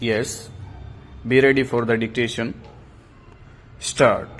Yes. Be ready for the dictation. Start.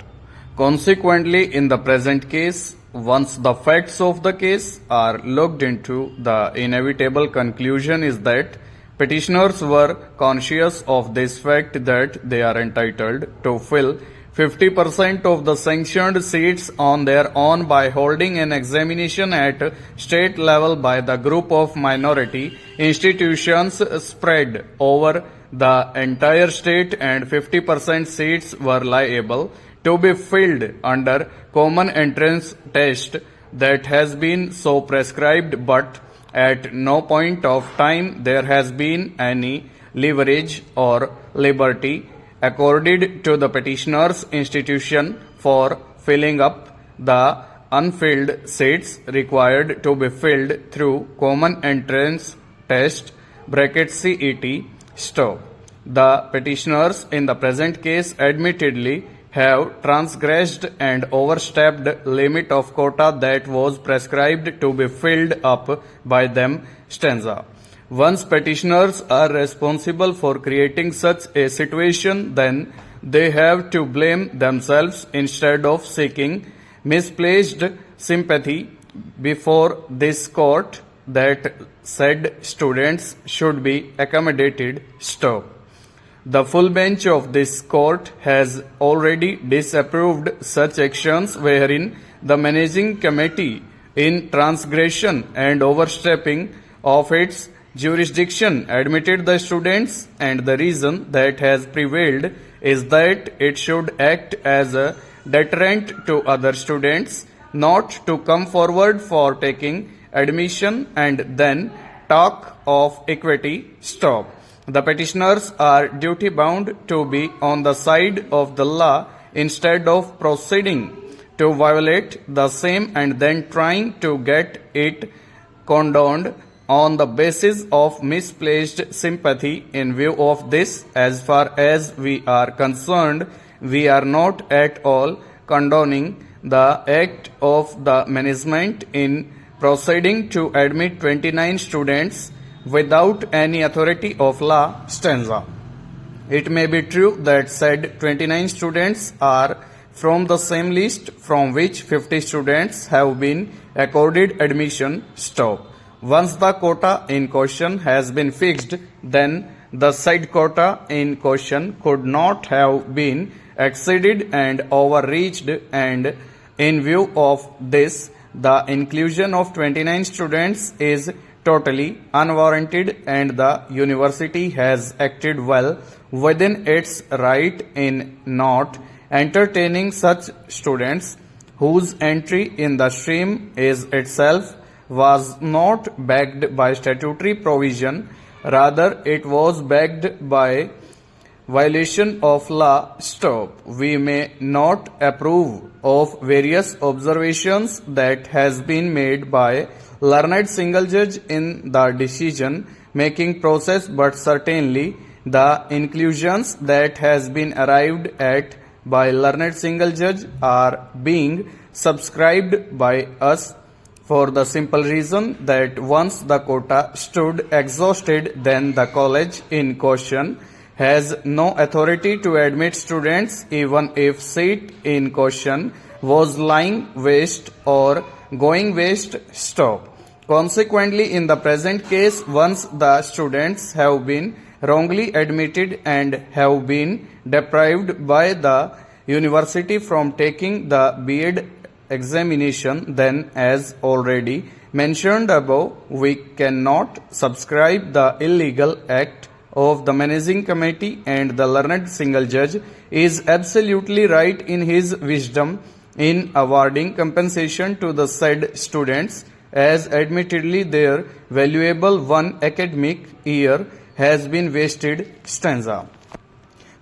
Consequently, in the present case, once the facts of the case are looked into, the inevitable conclusion is that petitioners were conscious of this fact that they are entitled to fill 50% of the sanctioned seats on their own by holding an examination at state level by the group of minority institutions spread over the entire state, and 50% seats were liable to be filled under common entrance test that has been so prescribed, but at no point of time there has been any leverage or liberty accorded to the petitioner's institution for filling up the unfilled seats required to be filled through common entrance test (CET). Stop. The petitioners in the present case admittedly have transgressed and overstepped limit of quota that was prescribed to be filled up by them. Stanza. Once petitioners are responsible for creating such a situation, then they have to blame themselves instead of seeking misplaced sympathy before this court that said students should be accommodated. Stop. The full bench of this court has already disapproved such actions wherein the managing committee, in transgression and overstepping of its jurisdiction, admitted the students, and the reason that has prevailed is that it should act as a deterrent to other students not to come forward for taking admission and then talk of equity. Stop. The petitioners are duty bound to be on the side of the law instead of proceeding to violate the same and then trying to get it condoned on the basis of misplaced sympathy. In view of this, as far as we are concerned, we are not at all condoning the act of the management in proceeding to admit 29 students without any authority of law. Stanza. It may be true that said 29 students are from the same list from which 50 students have been accorded admission. Stop. Once the quota in question has been fixed, then the said quota in question could not have been exceeded and overreached, and in view of this, the inclusion of 29 students is totally unwarranted, and the university has acted well within its right in not entertaining such students whose entry in the stream is itself was not backed by statutory provision, rather it was backed by violation of law. Stop. We may not approve of various observations that has been made by learned single judge in the decision making process, but certainly the inclusions that has been arrived at by learned single judge are being subscribed by us for the simple reason that once the quota stood exhausted, then the college in question has no authority to admit students even if seat in question was lying waste or going waste. Stop. Consequently, in the present case, once the students have been wrongly admitted and have been deprived by the university from taking the B.Ed examination, then as already mentioned above, we cannot subscribe the illegal act of the managing committee, and the learned single judge is absolutely right in his wisdom in awarding compensation to the said students, as admittedly their valuable one academic year has been wasted. Stanza.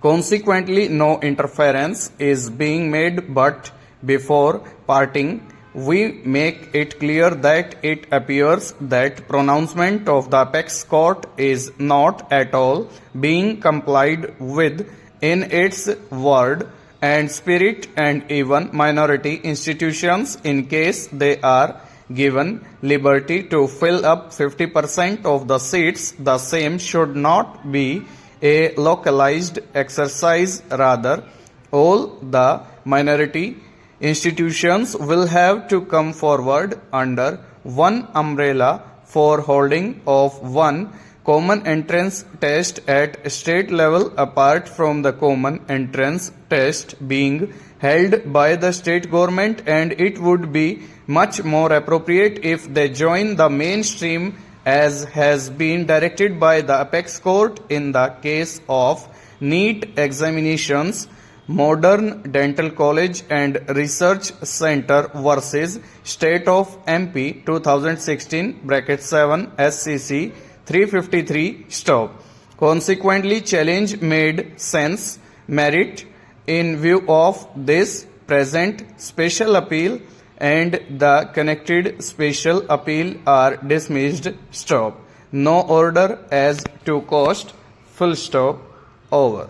Consequently, no interference is being made, but before parting, we make it clear that it appears that pronouncement of the apex court is not at all being complied with in its word and spirit, and even minority institutions, in case they are given liberty to fill up 50% of the seats, the same should not be a localized exercise. Rather, all the minority institutions will have to come forward under one umbrella for holding of one common entrance test at state level, apart from the common entrance test being held by the state government, and it would be much more appropriate if they join the mainstream as has been directed by the apex court in the case of NEET examinations, Modern Dental College and Research Center versus State of MP 2016 (7 SCC 353 stop. Consequently, challenge made sense merit in view of this present special appeal, and the connected special appeal are dismissed. Stop. No order as to cost. Full stop. Over.